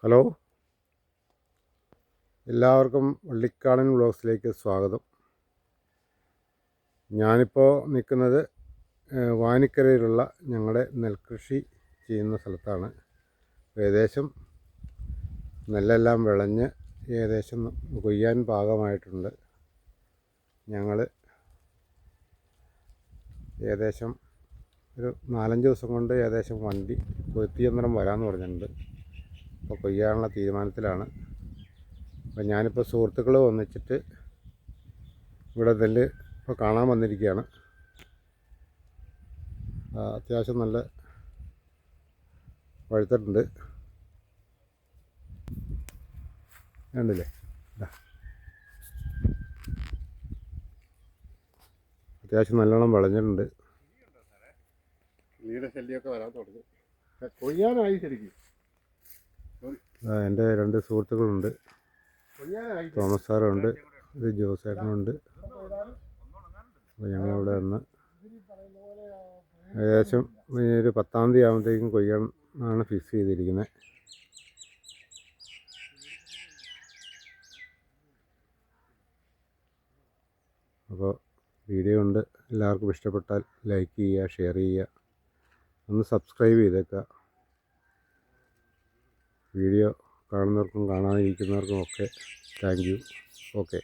Hello, എല്ലാവർക്കും വള്ളിക്കാടൻ വ്ളോഗ്സിലേക്ക് സ്വാഗതം. ഞാനിപ്പോൾ നിൽക്കുന്നത് വാനിക്കരയിലുള്ള ഞങ്ങളുടെ നെൽകൃഷി ചെയ്യുന്ന സ്ഥലത്താണ്. ഏകദേശം നെല്ലെല്ലാം വിളഞ്ഞ് ഏകദേശം കൊയ്യാൻ പാകമായിട്ടുണ്ട്. ഞങ്ങൾ ഏകദേശം ഒരു 4-5 ദിവസം കൊണ്ട് ഏകദേശം വണ്ടി കൊയ്ത്തിയന്ത്രം വരാമെന്ന് പറഞ്ഞിട്ടുണ്ട്. അപ്പോൾ കൊയ്യാനുള്ള തീരുമാനത്തിലാണ്. അപ്പോൾ ഞാനിപ്പോൾ സുഹൃത്തുക്കൾ ഒന്നിച്ചിട്ട് ഇവിടെ നെല്ല് ഇപ്പോൾ കാണാൻ വന്നിരിക്കുകയാണ്. അത്യാവശ്യം നല്ല പഴുത്തിട്ടുണ്ട്, കണ്ടില്ലേ? അത്യാവശ്യം നല്ലോണം വിളഞ്ഞിട്ടുണ്ട്. കിളിയുടെ ശല്യമൊക്കെ വരാൻ തുടങ്ങി, കൊയ്യാനായി ശരിക്കും. എൻ്റെ 2 സുഹൃത്തുക്കളുണ്ട്. തോമസ് സാറുണ്ട്, ഒരു ജോസേട്ടനുണ്ട്. അപ്പോൾ ഞങ്ങളിവിടെ വന്ന് ഏകദേശം ഒരു 10-ാം തീയതി ആകുമ്പോഴത്തേക്കും കൊയ്യാനാണ് ഫിക്സ് ചെയ്തിരിക്കുന്നത്. അപ്പോൾ വീഡിയോ ഉണ്ട്, എല്ലാവർക്കും ഇഷ്ടപ്പെട്ടാൽ ലൈക്ക് ചെയ്യുക, ഷെയർ ചെയ്യുക, ഒന്ന് സബ്സ്ക്രൈബ് ചെയ്തേക്കുക. വീഡിയോ കാണുന്നവർക്കും കാണാതിരിക്കുന്നവർക്കും ഒക്കെ താങ്ക് യു. ഓക്കെ.